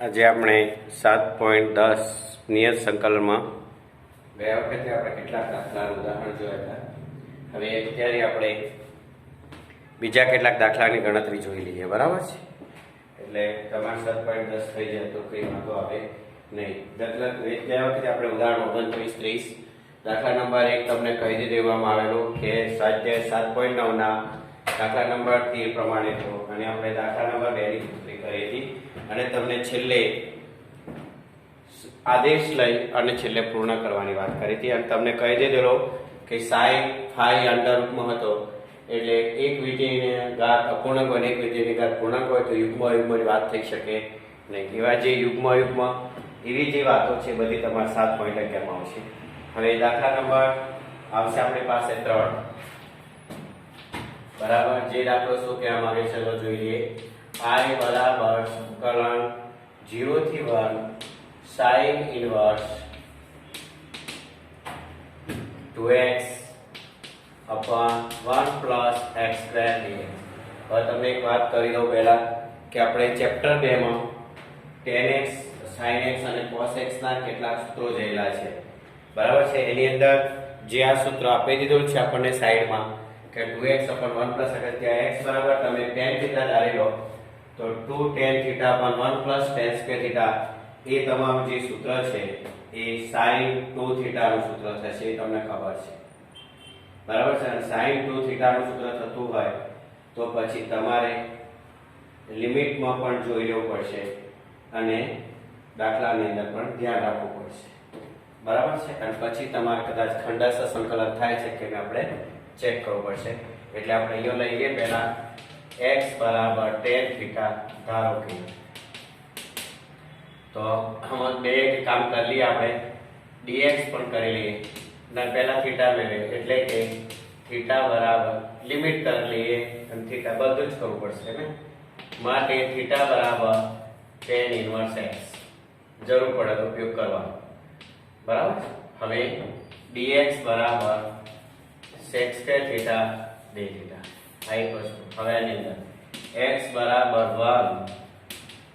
આજે આપણે 7.10 નિયત સંકલનમાં ગયા વખતે આપણે કેટલાક દાખલાનું ઉદાહરણ જોયા હતા. હવે અત્યારે આપણે બીજા કેટલાક દાખલાની ગણતરી જોઈ લઈએ. બરાબર છે? એટલે તમારે 7.10 થઈ જાય તો કંઈ વાંધો આવે નહીં. દાખલા ગયા વખતે આપણે ઉદાહરણ 29-30 દાખલા નંબર 1 તમને કહી દેવામાં આવેલો કે સ્વાધ્યાય 7.9 ના દાખલા નંબર 13 પ્રમાણે તો, અને આપણે દાખલા નંબર 2 ની ગણતરી કરી હતી અને તમને છેલ્લે આદેશ લઈ અને છેલ્લે પૂર્ણ કરવાની વાત કરી હતી. અને તમને કહી દીધેલો કે sin phi અંડરરૂટમાં હતો, એટલે એક વિધેયને ઘાત અપૂર્ણાંક હોય અને એક વિધેયની ઘાત પૂર્ણાંક હોય તો યુગ્મની વાત થઈ શકે નહીં. એવા જે યુગ્મ એવી જે વાતો છે બધી તમારે 7.11 માં આવશે. હવે દાખલા નંબર આવશે આપણી પાસે 3. બરાબર, જે દાખલો શું કહેવામાં આવે છે ચલો જોઈ લઈએ. I બરાબર સંકલન 0 થી 1 sin inverse 2x upon 1 plus x square dx. હવે તમને એક વાત કરી દઉં પહેલા કે આપણે ચેપ્ટર 2 માં tan x sin x અને cos x ના કેટલાક સૂત્રો જોયેલા છે. બરાબર છે? એની અંદર જે આ સૂત્ર આપી દીધું છે આપણને સાઈડમાં કે 2x upon 1 plus x, ત્યાં x બરાબર તમે tan થીટા ધારી લો તો 2 tan theta upon 1 plus tan square theta, એ તમારું જે સૂત્ર છે એ sin 2 theta નું સૂત્ર થશે. એ તમને ખબર છે. બરાબર છે? sin 2 theta નું સૂત્ર થતું હોય તો પછી તમારે લિમિટમાં પણ જોઈ લેવું પડશે અને દાખલાની અંદર પણ ધ્યાન રાખવું પડશે. બરાબર છે? અને પછી તમારે કદાચ ખંડસ્થ સંકલન થાય છે કે આપણે ચેક કરવું પડશે. એટલે આપણે અહીંયા લઈએ પહેલા x બરાબર tan theta ધારો કે, તો આમાં બે કામ કરી લઈએ આપણે, dx પણ કરી લઈએ અને પહેલા થીટા મેળવીએ એટલે કે થીટા બરાબર લિમિટ કરી લઈએ અને થીટા બધું જ કરવું પડશે ને, માટે થીટા બરાબર tan ઇન્વર્સ x જરૂર પડે તો ઉપયોગ કરવાનો. બરાબર? હવે dx બરાબર sec square theta d theta આ એક વસ્તુ. હવે આની અંદર x બરાબર 1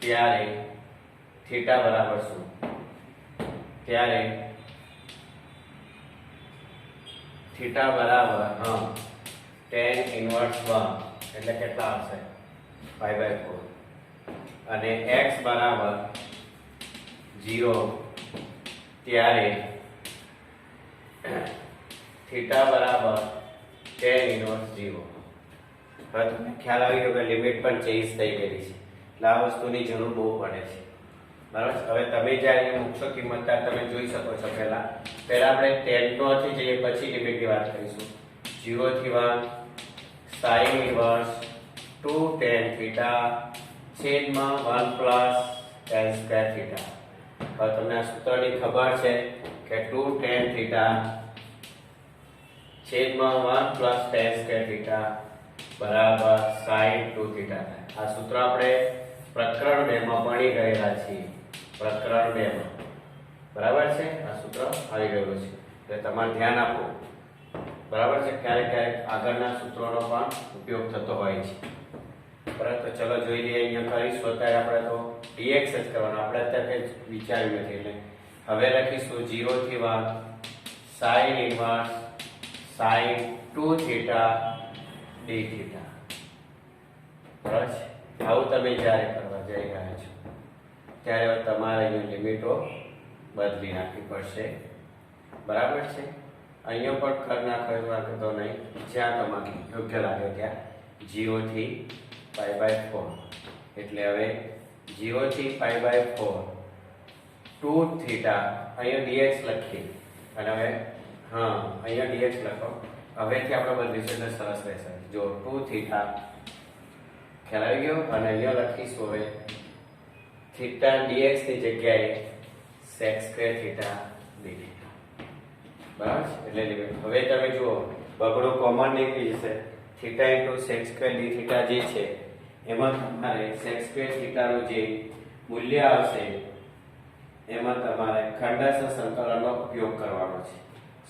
ત્યારે થીટા બરાબર શું? ત્યારે થીટા બરાબર tan ઇન્વર્સ 1 એટલે કેટલા આવશે? 5/4. અને x બરાબર 0 ત્યારે થીટા બરાબર tan ઇન્વર્સ 0. હવે તમને ખ્યાલ આવી ગયો કે લિમિટ પણ ચેન્જ થઈ ગઈ છે, એટલે આ વસ્તુની જરૂર બહુ પડે છે. બરાબર? હવે તમે જ્યારે મૂકશો કિંમત ત્યારે તમે જોઈ શકો છો. પહેલા આપણે tan નો થી જઈએ પછી લિમિટની વાત કરીશું. 0 થી 1 sin ઇન્વર્સ 2 tan theta છેદમાં 1 plus tan square theta. હવે તમને આ સૂત્રની ખબર છે કે 2 tan theta છેદમાં 1 plus tan square theta બરાબર sin 2 theta થાય. આ સૂત્ર આપણે પ્રકરણ 2 માં ભણી ગયેલા છીએ. પ્રકરણ 2 માં બરાબર છે? આ સૂત્ર આવી ગયેલું છે એટલે તમારે ધ્યાન આપો. બરાબર છે? ક્યારેક આગળના સૂત્રોનો પણ ઉપયોગ થતો હોય છે. બરાબર? તો ચલો જોઈ લઈએ. અહીંયા કરીશું અત્યારે આપણે તો dx જ કરવાનો, આપણે અત્યારે કંઈ વિચાર્યું નથી. એટલે હવે લખીશું 0 થી 1 sin inverse sin 2 theta d theta. બરાબર છે? આવું તમે જ્યારે કરવા જઈ રહ્યા છો ત્યારે તમારે અહીંયા લિમિટો બદલી નાખવી પડશે. બરાબર છે? અહીંયા પણ કર નાખવા તો નહીં, જ્યાં તમારે યોગ્ય લાગે ત્યાં 0 થી π/4. એટલે હવે 0 થી π/4 2 theta, અહીંયા dx લખીએ અને હવે અહીંયા dx લખો. હવેથી આપણે બદલીશું એટલે સરસ રહેશે. જો 2 theta ખ્યાલ આવી ગયો. અને અહીંયા લખીશું હવે થીટા dx ની જગ્યાએ sec square theta d theta. બરાબર છે? એટલે લિમિટ હવે તમે જુઓ બગડો કોમન નીકળી જશે. Theta into sec square d theta જે છે એમાં તમારે sec square theta નું જે મૂલ્ય આવશે એમાં તમારે ખંડસ્થ સંકલનનો ઉપયોગ કરવાનો છે.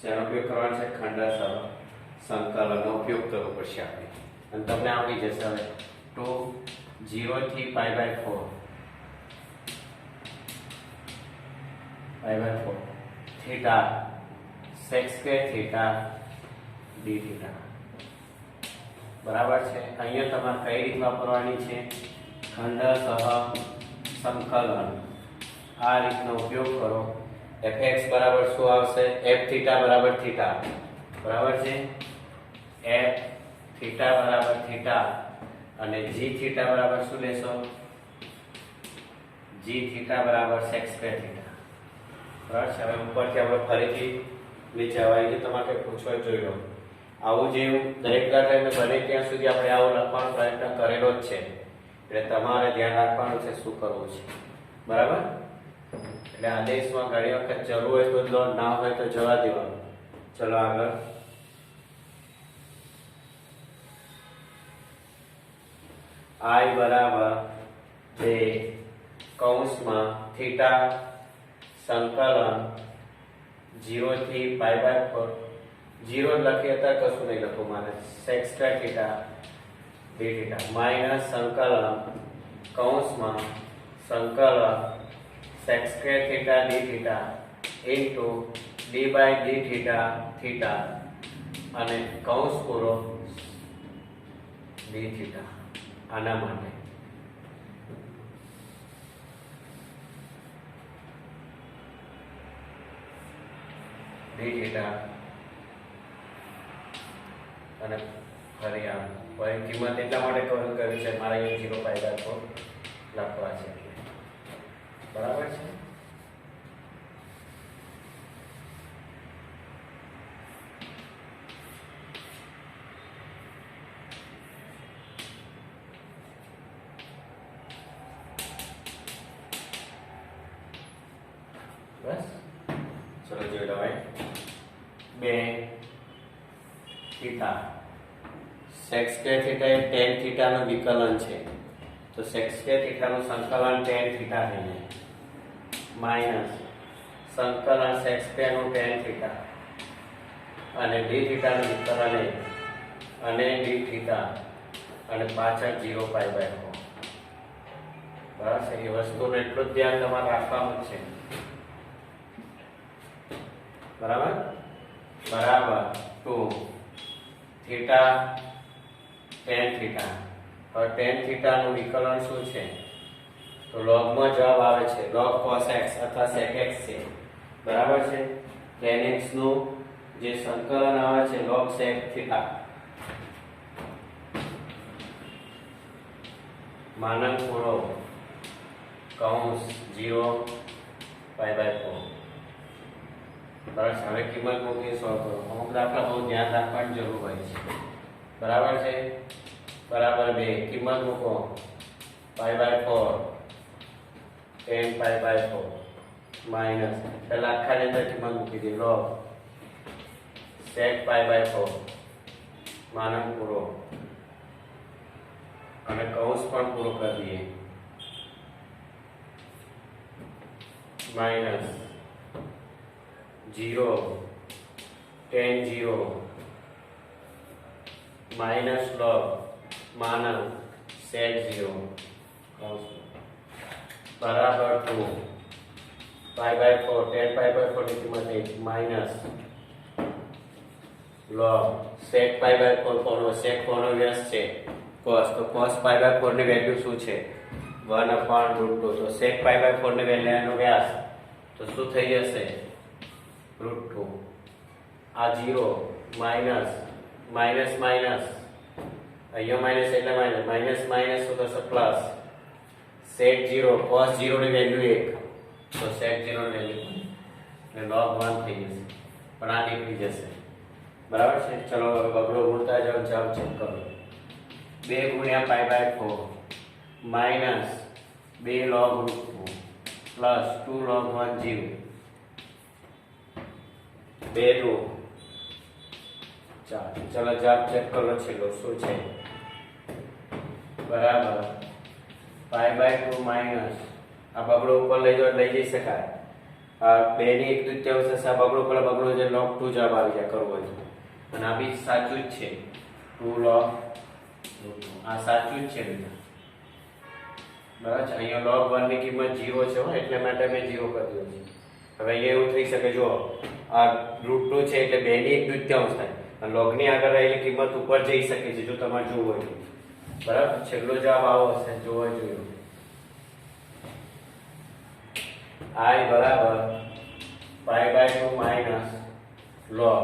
શેનો ઉપયોગ કરવાનો છે? ખંડસ્થ સંકલનનો ઉપયોગ કરવો પડશે આપણે. અને તમને આવડી જશે. હવે 2 0 થી π/4 π/4 theta sec square theta d theta બરાબર છે। અહીંયા તમારે કઈ રીત વાપરવાની છે? ખંડસહ સંકલન આ રીતનો ઉપયોગ કરો। fx બરાબર શું આવશે? f થીટા બરાબર થીટા બરાબર છે। f થીટા બરાબર થીટા અને g થીટા બરાબર શું લેશો? g થીટા બરાબર sec સ્ક્વેર થીટા બરાબર છે। હવે ઉપરથી આપણે ફરીથી નીચે આવીએ તમારે પૂછવા જોઈ લો। આવું જેવું દરેક દાખલાને બને ત્યાં સુધી આપણે આવું લખવાનો પ્રયત્ન કરેલો જ છે, એટલે તમારે ધ્યાન રાખવાનું છે શું કરવું છે, બરાબર? એટલે આદેશમાં ઘણી વખત જરૂર હોય તો લો, ના હોય તો જવા દેવાનું। ચલો આગળ। I બરાબર 2 કૌંસમાં થીટા સંકલન 0 થી π/4 0 લખીએ તો કશું નહીં લખો મારે sec square theta d theta minus સંકલન કૌંસમાં સંકલન sec square theta d theta into d/d theta theta અને કૌંસ પૂરો d થીટા આના માટે d થીટા અને ફરી આમ કોઈ કિંમત એટલા માટે કવર કર્યું છે મારે અહીં 0π/4 લખવા છે, બરાબર છે। બસ ચલો જોઈ લો ભાઈ 2 થીટા sec સ્ક્વેર થીટા એ tan થીટા નું વિકલન છે, તો sec સ્ક્વેર થીટા નું સંકલન tan થીટા થઈ જાય માઈનસ સંકલન sec સ્ક્વેર નું tan થીટા અને d થીટા નું વિકલન અને d થીટા અને પાછળ 0π/4 બરાબર છે। એ વસ્તુનું એટલું જ ધ્યાન તમારે રાખવાનું છે, બરાબર બરાબર 2 થીટા tan થીટા। હવે tan થીટા નું વિકલન શું છે? તો log માં જવાબ આવે છે log cos x અથવા sec x છે, બરાબર છે। tan x નું જે સંકલન આવે છે log sec થીટા માનક પૂરો કૌંસ 0π/4 બરાબર। હવે કિંમત મૂકી સોલ્વ કરો। અમુક દાખલા બહુ ધ્યાન રાખવાની જરૂર હોય છે, બરાબર છે। બરાબર 2 કિંમત મૂકો π/4 tan π/4 માઈનસ પહેલા આખાની અંદર કિંમત મૂકી દી log sec π/4 માનક પૂરો અને કૌંસ પણ પૂરો કરી દઈએ માઈનસ 0 tan 0 माइनस log मानक sec 0 बराबर 2 π/4 tan π/4 की कीमत 1 माइनस log sec π/4 કોનો sec કોનો વ્યાસ છે cos, તો cos π/4 ની વેલ્યુ શું છે 1/√2 તો sec π/4 ની વેલ્યુનો વ્યાસ તો શું થઈ જશે √2 આ 0 માઈનસ माइनस माइनस अहिया माइनस એટલે माइनस माइनस माइनस શું થશે પ્લસ sec 0 cos 0 ની વેલ્યુ 1 તો sec 0 ની વેલ્યુ એટલે log 1 થઈ જશે પણ આ નીકળી જશે, બરાબર છે। ચલો હવે બગડો ઉડતા જાવ જવાબ ચેક કરો 2 ગુણ્યા π/4 માઈનસ 2 log √2 પ્લસ 2 log 1 0 2 2 चलो जवाब चेक करो छेलो શું છે બરાબર π/2 માઈનસ આ બગડો ઉપર લઈ જાવ લઈ જઈ શકાય આ 2 ની 1/3 આ બગડો પર બગડો જે log 2 જવાબ આવી જાય કરવો છે અને આ બી સાચું જ છે 2 log આ સાચું જ છે બેટા, બરાબર છે। અહીંયા log 1 ની કિંમત 0 છે એટલે માટે મેં 0 કરી દીધું છે હવે અહીંયા એવું થઈ શકે, જો આ √2 છે એટલે 2 ની 1/2 થાય અને log ની આગળ રહેલી કિંમત ઉપર જઈ શકે છે જો તમારે જોવું હોય તો. બરાબર, છેલ્લો જવાબ આવો હશે, જોવો જોઈએ. I બરાબર π/2 માઈનસ log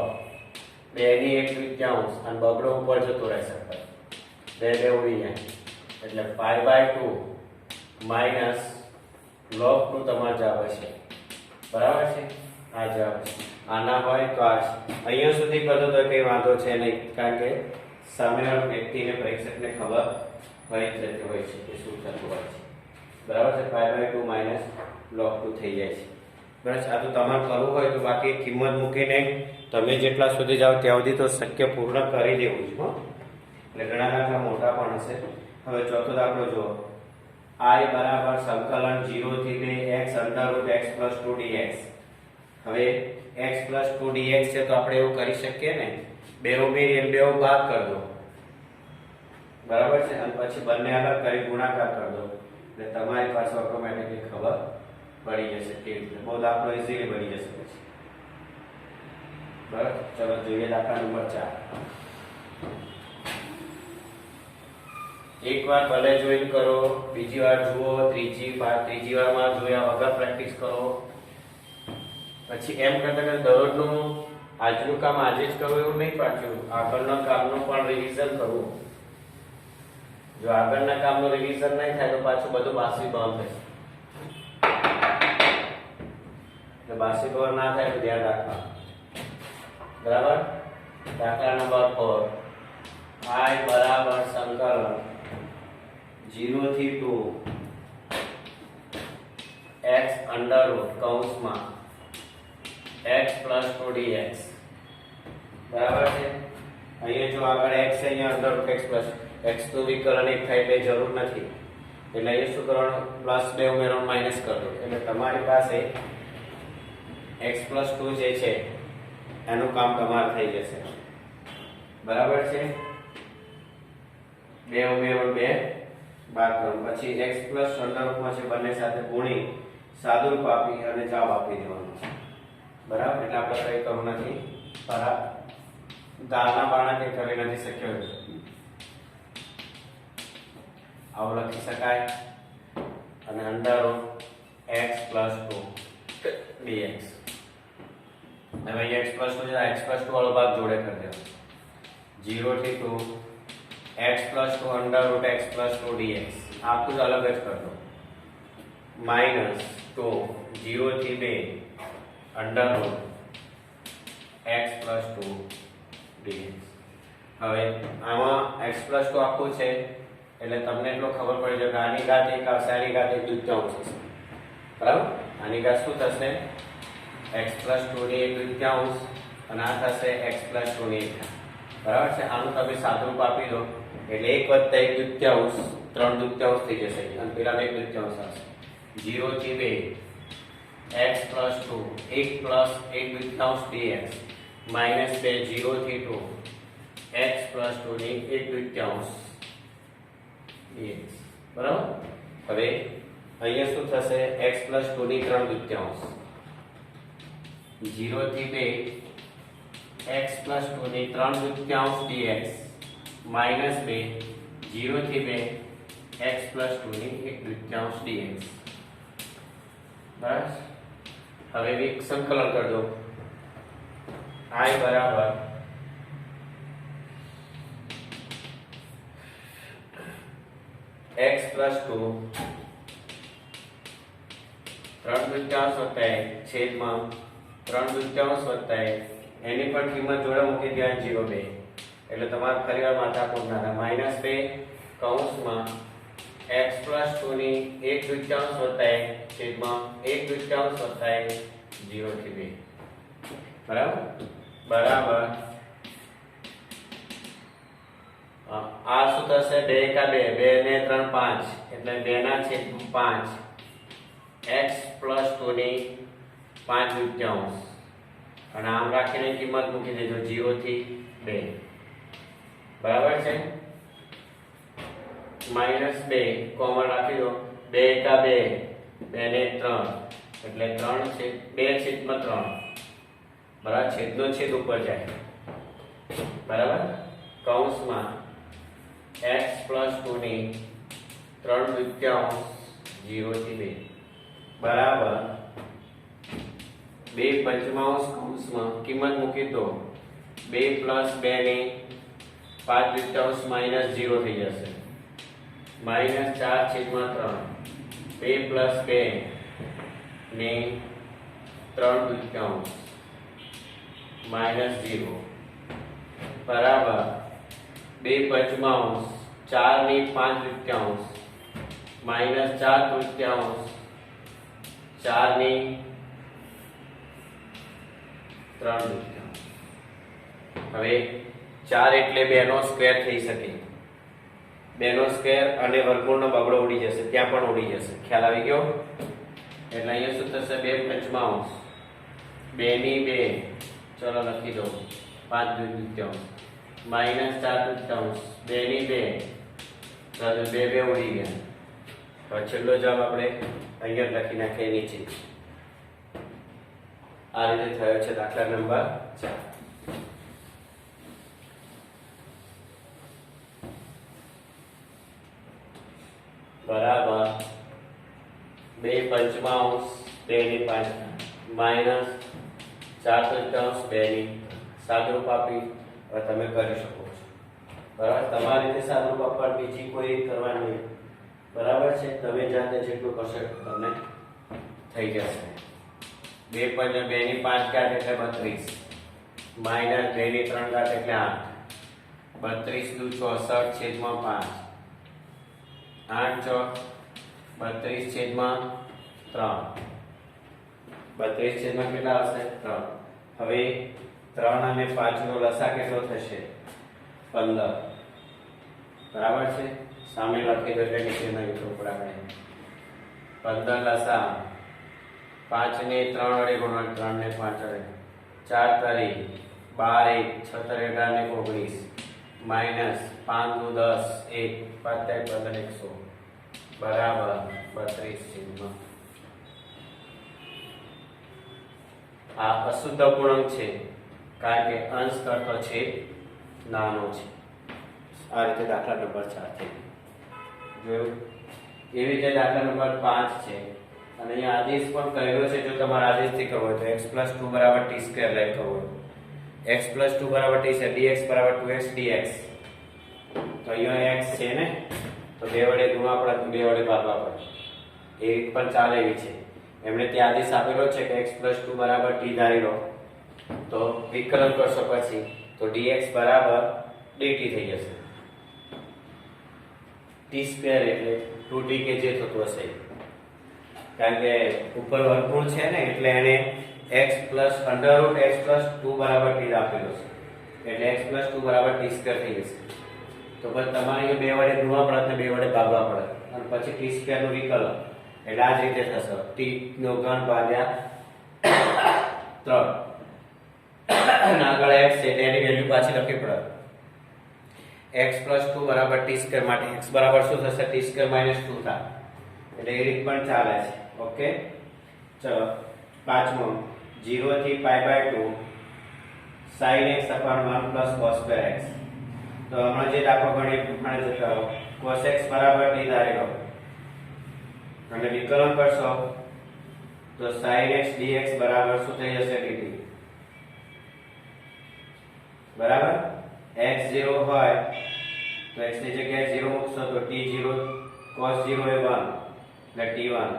2 ની 1/2 અને બગડો ઉપર જતો રહેશે, 2 ઉડી જાય એટલે π/2 માઈનસ log 2 તમારો જવાબ હશે. બરાબર છે, આ જવાબ છે. આના હોય તો આ અહીંયા સુધી કરતો તો કઈ વાંધો છે નહીં, કારણ કે સામેવાળા વ્યક્તિને પરીક્ષકને ખબર હોય જ રહેતી હોય છે કે શું થતું હોય છે. બરાબર છે, π/2 માઈનસ log 2 થઈ જાય છે. બરાબર છે, આ તો તમારે કરવું હોય તો બાકી કિંમત મૂકીને તમે જેટલા સુધી જાઓ ત્યાં સુધી તો શક્ય પૂર્ણ કરી દેવું છે. એટલે ઘણા દાખલા મોટા પણ હશે. હવે ચોથો દાખલો જુઓ. I બરાબર સંકલન 0 થી 2 x √x + 2 dx. હવે x + 2 dx છે તો આપણે એવું કરી શકીએ ને, બે ઉમેરી અને બે બાદ કરી દો. બરાબર છે, અને પછી બંને અલગ કરી ગુણાકાર કરી દો એટલે તમારી પાસે ઓટોમેટિકલી ખબર પડી જશે કે બહુ દાખલો ઈઝીલી બની જશે પછી. બરાબર, ચલો જોઈએ દાખલા નંબર 4. એકવાર ભલે જોઈન કરો, બીજી વાર જુઓ, ત્રીજી વારમાં જોયા વગર પ્રેક્ટિસ કરો. પછી એમ કરતા કે દરરોજનું આજનું કામ આજે જ કરવું એવું નહીં, પાછું આગળના કામનું પણ રિવિઝન કરવું. જો આગળના કામનું રિવિઝન નહીં થાય તો પાછું બધું બાષ્પીભવન થશે. એટલે બાષ્પીભવન ના થાય તો ધ્યાન રાખવાનું. બરાબર, દાખલા નંબર 4. I બરાબર સંકલન 0 થી 2 x √ કૌંસમાં x + 2 dx. બરાબર છે, અહીંયા જો આગળ x છે, અહીંયા √x + x નું વિકલન 1 થાય એટલે જરૂર નથી, એટલે અહીંયા શું કરવાનું, +2 ઉમેરવાનું માઈનસ કરી દો એટલે તમારી પાસે x + 2 જે છે એનું કામ તમારે થઈ જશે. બરાબર છે, 2 ઉમેરવાનું 2 બાદ કરવાનું, પછી x + √માં છે બંને સાથે ગુણી સાદુરૂપ આપી અને જવાબ આપી દેવાનો. બરાબર, એટલે આપણે કંઈ કરવું નથી, બરાબર, દાળના બાણા કે કરી નથી શક્ય આવું લખી શકાય. અને √x + 2 dx. હવે x + 2 છે, x + 2 વાળો ભાગ જોડે કરી દેવાનો. 0 થી 2 x + 2 √x + 2 dx. આખું જ અલગ જ કરી દો. માઈનસ 2 0 થી 2 √x + 2 dx. હવે આમાં x + 2 આખું છે એટલે તમને એટલો ખબર પડી જાય કે આની ઘાત 1 આવશે, આની ઘાત 1/2 થશે. બરાબર, આની ઘાત શું થશે, x + 2 ની 1/2 અને આ થશે x + 2 ની 1. બરાબર છે, આનું તમે સાદુરૂપ આપી દો એટલે 1 + 1/2 3/2 થઈ જશે અને પેલા 1/2 આવશે. 0 થી 2 x + 2 1 + 1/2 dx માઈનસ 2 0 થી 2 x + 2 ની 1/2 dx. બરાબર, હવે અહીંયા શું થશે, x + 2 ની 3/2 0 થી 2 x + 2 ની 3/2 dx માઈનસ 2 0 થી 2 x + 2 ની 1/2 dx. બરાબર, હવે સંકલન કરી દો. I બરાબર x + 2 3/2 છેદમાં 3/2 એની પણ કિંમત જોડે મૂકી ત્યાં 0 2 એટલે તમારે ફરીવાર માથાકૂટ ના થાય. -2 કૌંસમાં x + 2 ની 1/2 છેદમાં 1/2 0 થી 2. બરાબર, બરાબર આ શું થશે, 2 × 2 2 ને 3 5 એટલે 2/5 x + 2 ની 5/2 અને આમ રાખીને કિંમત મૂકી દેજો 0 થી 2. બરાબર છે, -2 કોમન રાખી દો, 2 × 2 2 ને 3 એટલે 3 છે 2/3 બરાબર, છેદનો છેદ ઉપર જાય બરાબર, કૌંસમાં x + 2 ની 3/2 0 થી 2 બરાબર 2/5 કૌંસમાં કિંમત મૂકી તો 2 + 2 ની 5/2 -0 થઈ જશે, -4/3 2 + 2 ની 3/2 -0 બરાબર 2/5 4 ની 5/2 -4/2 4 ની 3/2. હવે 4 એટલે 2 નો સ્ક્વેર થઈ શકે, 2 નો સ્ક્વેર અને વર્ગમૂળનો બગડો ઉડી જશે, ત્યાં પણ ઉડી જશે, ખ્યાલ આવી ગયો. એટલે અહીંયા શું થશે 2/5 2 ની 2, ચલો લખી દો 5/2 -4/2 2 ની 2, ચાલો 2 ઉડી ગયા. તો છેલ્લો જવાબ આપણે અહીંયા લખી નાખીએ નીચે. આ રીતે થયો છે દાખલા નંબર 4. બરાબર 2/5 2 ની 5 -4/2 2 ની સાદરૂપ આપી હવે તમે કરી શકો છો. બરાબર, તમારી રીતે સાદરૂપ આપવા બીજી કોઈ કરવાની નહીં. બરાબર છે, તમે જાતે જેટલું કરશો તમને થઈ જશે. 2 ની 5 ઘાત એટલે 32 -2 ની 3 ઘાત એટલે 8 32 દુ 64 છેદમાં 5 8 ચોક 32 છેદમાં 3 32 છેદમાં કેટલા આવશે 3. હવે 3 અને 5 નો લસા કેટલો થશે 15. બરાબર છે, સામે લખી દો એટલે નીચેના ઉપર આપણે 15 લસા 5 ને 3 વડે ગુણો 3 ને 5 વડે 4 તારી 12 1 6 ને 19 -5 દુ 10 1 5 15 100 બરાબર 32 છેદમાં. આ અશુદ્ધ અપૂર્ણાંક છે કારણ કે અંશ કરતો છેદ નાનો છે. આ રીતે દાખલા નંબર 4 છે. જોયું? એવી રીતે દાખલા નંબર 5 છે અને અહીંયા આદેશ પણ કહેલો છે. જો તમારે આદેશથી કરવો હોય તો x + 2 = t² લખવો હોય, x + 2 = t છે, dx = 2x dx. તો અહીંયા x છે ને, તો 2 વડે ગુણવા પડે, 2 વડે ભાગવા પડે. એ પણ ચાલે એવી છે. એમણે ત્યાં આદેશ આપેલો છે કે x + 2 = t ધારી લો, તો વિકલન કરશો પછી તો dx = dt થઈ જશે. t² એટલે 2t કે જે થતું હશે, કારણ કે ઉપર વર્ગમૂળ છે ને એટલે એને x + √x + 2 = t આપેલો છે, એટલે x + 2 = t² થઈ જશે. તો પછી તમારે અહીંયા 2 વડે ગુણવા પડે અને 2 વડે ભાગવા પડે અને પછી t² નું વિકલન, એટલે આ જ રીતે થશે t નો ઘન ભાગ્યા 3 અને આગળ x છે એટલે એની વેલ્યુ પાછી લખવી પડે. x + 2 = t² માટે x બરાબર શું થશે t² - 2 થાય, એટલે એ રીત પણ ચાલે છે. ઓકે, ચલો પાંચમો 0 થી π/2 sin x / 1 + cos²x. તો હમણાં જે દાખલો ગણીએ પ્રમાણે જતા રહો. cos x = t ધારી લો અને વિકલન કરશો તો sin x dx બરાબર શું થઈ જશે dt. બરાબર, x 0 હોય તો x ની જગ્યાએ 0 મૂકશો તો t0 cos 0 એ 1 એટલે t1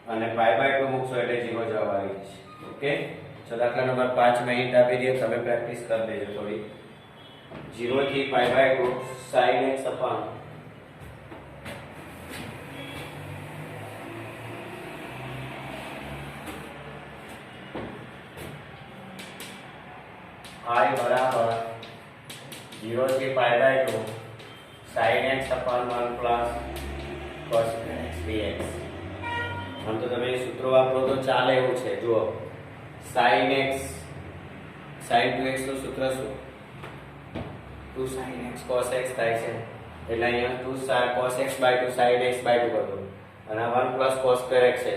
અને π/2 મૂકશો એટલે 0 જવાબ આવી જશે. ઓકે, તો દાખલા નંબર 5 માં હિન્ટ આપી દઈએ, તમે પ્રેક્ટિસ કરી લેજો થોડી. 0 થી π/2 sin x / I બરાબર 0 થી π/2 sin x / 1 + cos² dx. આમ તો તમે સૂત્રો વાપરો તો ચાલે એવું છે. જુઓ, sin x sin 2x નું સૂત્ર શું 2 sin x cos x થાય છે, એટલે અહીંયા 2 cos x/2 sin x/2 કરવું અને 1 + cos² x છે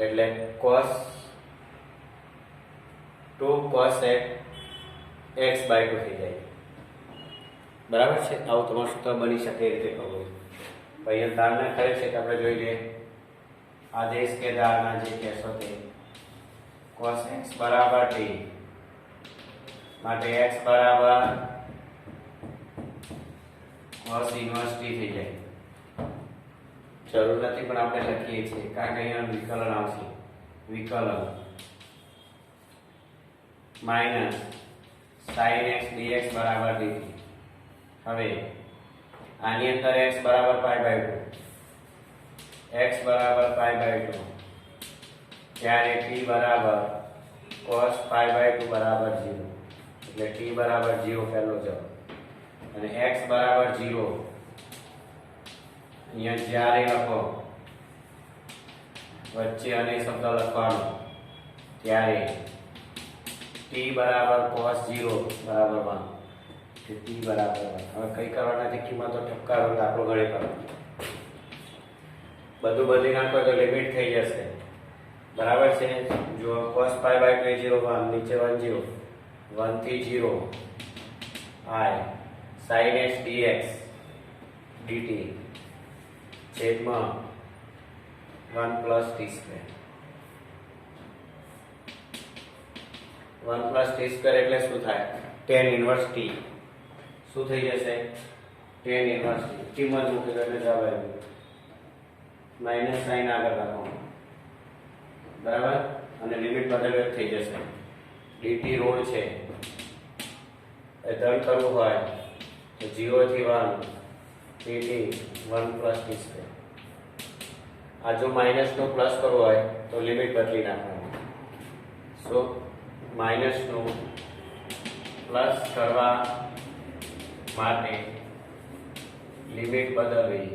એટલે cos 2 cos x by 2 થઈ જાય. બરાબર છે? આવું તમારું સૂત્ર બની શકે એ રીતે કરવું. તો અહીંયા ધારણા કરે છે કે આપણે જોઈ લઈએ આદેશ કે ધારણા જે કહેશો તે cos x બરાબર t માટે x બરાબર cos ઇન્વર્સ t થઈ જાય. જરૂર નથી પણ આપણે લખીએ છીએ કારણ કે અહીંયા વિકલન આવશે. વિકલન માઈનસ sin x dx બરાબર dt. હવે આની અંદર x બરાબર પાઈ બાય 2 x બરાબર પાઈ બાય 2 ત્યારે t બરાબર cos પાઈ બાય 2 બરાબર 0 એટલે t બરાબર 0 પહેલો જવાબ. અને x બરાબર 0 અહીંયા જ્યારે લખો વચ્ચે અને શબ્દ લખવાનો ત્યારે t બરાબર cos 0 બરાબર 1 t બરાબર 1. હવે કઈ કરવાના નથી, કિંમતો ઠપકારો દાખલો ગણી કરો. બધું બદલી નાખો તો લિમિટ થઈ જશે. બરાબર છે? જો cos પાઈ બાય 2 0 1 નીચે 1 0 1 થી 0 i sin x dx dt છેદમાં 1 plus t square. 1 plus t square એટલે શું થાય? tan inverse t. શું થઈ જશે? tan inverse t. કિંમત મૂકી દો એટલે જવાબ આવી ગયો. માઈનસ સાઇન આગળ રાખો. બરાબર? અને લિમિટ બદલવી થઈ જશે. dt ઋણ છે એ ધન કરવું હોય તો 0 થી 1 dt 1 plus t square. આ જો માઈનસ નો પ્લસ કરવો હોય તો લિમિટ બદલી નાખવાની. સો માઈનસ નું પ્લસ કરવા માટે લિમિટ બદલવી,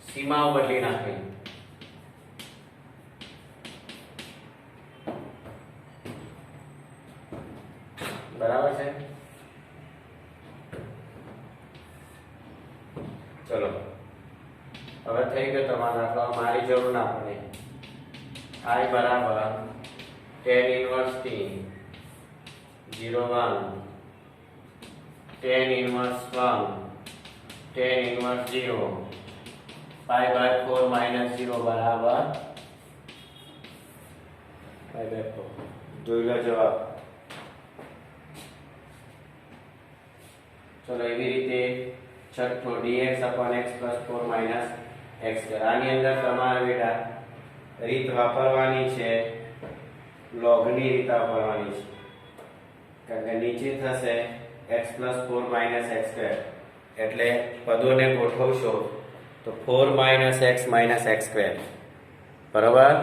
સીમાઓ બદલી નાખવી. બરાબર છે? ચલો હવે થઈ ગયો તમારો દાખલો. મારી જરૂર ના પડે. i બરાબર tan inverse t 0 1 tan inverse 1 tan inverse 0 pi by 4 minus 0 બરાબર pi by 4. જોઈ લો જવાબ. ચલો એવી રીતે છઠ્ઠો dx upon x plus 4 minus x square. આની અંદર તમારે બેટા રીત વાપરવાની છે, લોગની રીત વાપરવાની છે. કારણ કે નીચે થશે x plus 4 minus x square એટલે પદોને ગોઠવશો તો 4 minus x minus x square બરાબર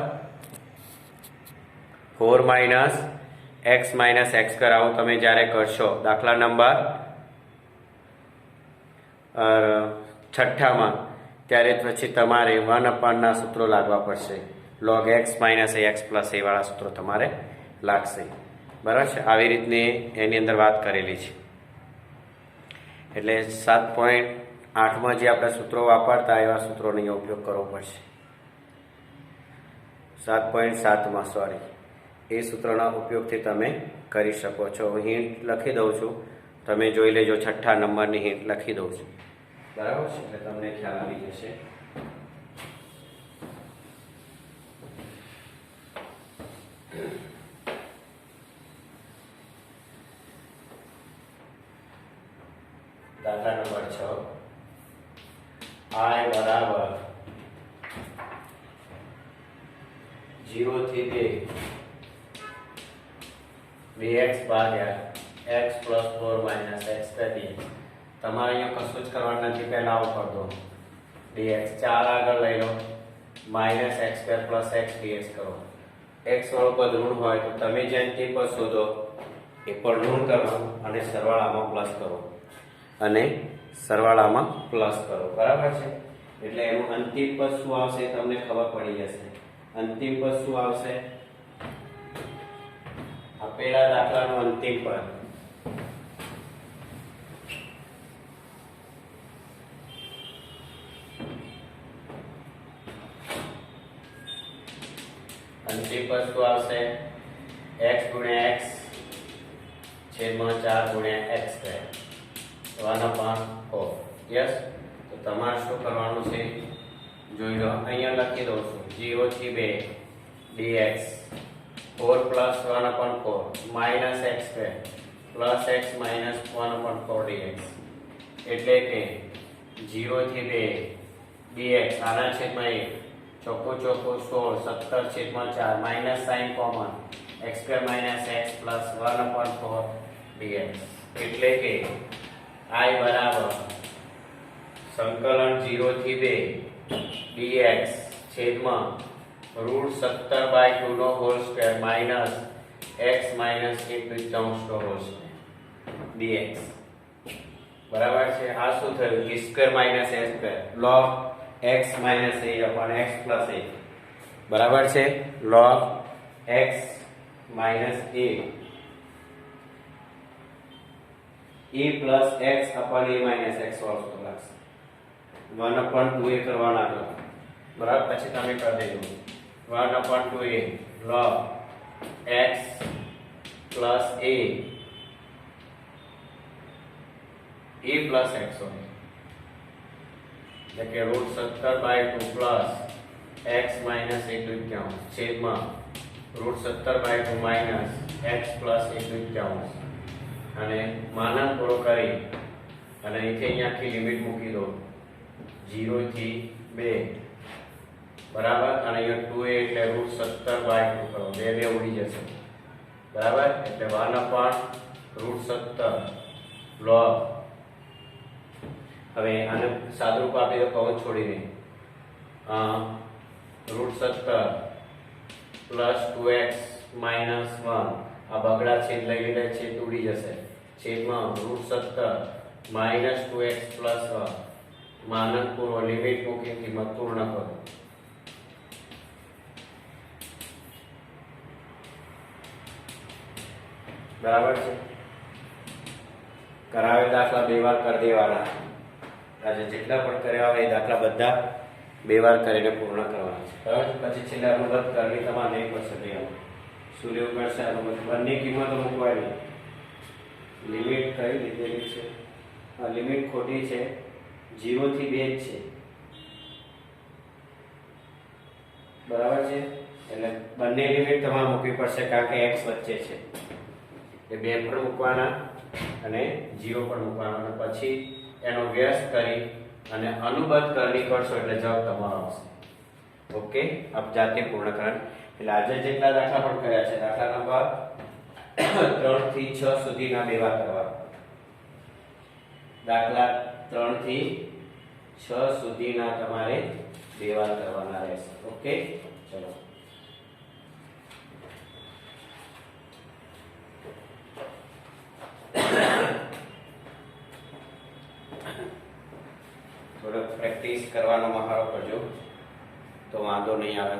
4 minus x minus x square. આવું તમે જ્યારે કરશો દાખલા નંબર છઠ્ઠામાં ત્યારે પછી તમારે 1 ના સૂત્રો લાગવા પડશે. log x minus ax plus a વાળા સૂત્રો તમારે લાગશે. બરાબર છે? આવી રીતની એની અંદર વાત કરેલી છે. એટલે 7.8માં જે આપણે સૂત્રો વાપરતા એવા સૂત્રોનો અહીંયા ઉપયોગ કરવો પડશે. 7.7માં સોરી એ સૂત્રના ઉપયોગથી તમે કરી શકો છો. હિન્ટ લખી દઉં છું, તમે જોઈ લેજો. છઠ્ઠા નંબરની હિન્ટ લખી દઉં છું. બરાબર છે? એટલે તમને ખ્યાલ આવી જશે. દાખલા નંબર 6 i બરાબર 0 થી 2 2x ભાગ્યા x plus 4 minus x square dx. તમારે અહીંયા કશું જ કરવાનું નથી, પહેલા આવું કરી દો. dx 4 આગળ લઈ લો minus x square plus x dx કરો. x વાળું પદ ઋણ હોય તો તમે જે અંતિમ પદ શોધો એ પણ ઋણ કરો અને સરવાળામાં પ્લસ કરો અને સરવાળામાં પ્લસ કરો. બરાબર છે? એટલે એનું અંતિમ પદ શું આવશે તમને ખબર પડી જશે. અંતિમ પદ શું આવશે? આપેલા દાખલાનું અંતિમ પદ અંતિમ વસ્તુ આવશે x ગુણ્યા x છેદમાં 4 ગુણ્યા x સ્ક્વેર 1/4. યસ, તો તમારે શું કરવાનું છે જોઈ લો. અહીંયા લખી દઉં છું 0 થી 2 dx 4 plus 1/4 minus x square plus x minus 1/4 dx એટલે કે 0 થી 2 dx આના છેદમાં 1 ચોખ્ખું ચોખ્ખું 16 17 છેદમાં 4 minus sign common x square minus x plus 1/4 dx એટલે કે I બરાબર સંકલન 0 થી 2 dx છેદમાં √17/2 નો whole square minus x minus 1/2 નો હોલ સ્ક્વેર dx બરાબર છે. આ શું થયું e square minus a square log x minus a upon x plus a બરાબર છે. log x minus a e plus x upon a minus x whole square 1/2a કરવાના હતા બરાબર. પછી તમે કરી દેજો 1/2a log x plus a e plus x હોય એટલે કે √17/2 plus x minus 1/2 છેદમાં √17/2 minus x plus 1/2 અને માનાંક પૂરો કરી અને અહીંથી અહીંયા આખી લિમિટ મૂકી દો 0 થી 2 બરાબર. અને અહીંયા 2a એટલે √17/2 કરો 2 ઉડી જશે બરાબર. એટલે 1/√17 log હવે આને સાદુરૂપ આપી દો કૌંસ છોડીને √17 પ્લસ 2x માઇનસ 1 આ બગડા છેદ લઈ લીધા છેદ ઉડી જશે છેદમાં √17 માઇનસ 2x પ્લસ 1 માનક પૂર્વ લિમિટ મૂકી કિંમત પૂર્ણ કરો. બરાબર છે. કરાવે દાખલા બે વાર કરી દેવાના. આજે જેટલા પણ કર્યા હોય એ દાખલા બધા બે વાર કરીને પૂર્ણ કરવાના છે. બરાબર. પછી છેલ્લે અનુબંધ કરવી તમારે નહીં પડશે લેવાનું. શું લેવું પડશે? અનુબંધ. બંને કિંમતો મૂકવાની. લિમિટ કઈ લીધેલી છે? આ લિમિટ ખોટી છે 0 થી 2 જ છે બરાબર છે. એટલે બંને લિમિટ તમારે મૂકવી પડશે કારણ કે x વચ્ચે છે એ 2 પણ મૂકવાના અને 0 પણ મૂકવાના અને પછી એનો વ્યસ્ત કરી અને અનુબંધ કરણી કરશો એટલે જવાબ તમારો આવશે. ઓકે. આપ જાતે પૂર્ણ કરવાનું. એટલે આજે જેટલા દાખલા પણ કર્યા છે દાખલા નંબર 3 થી 6 સુધીના બે વાર કરવા. દાખલા 3 થી 6 સુધીના તમારે બે વાર કરવાના રહેશે. ઓકે. ચલો થોડો પ્રેક્ટિસ કરવાનો મહારો કરજો તો વાંધો નહીં આવે.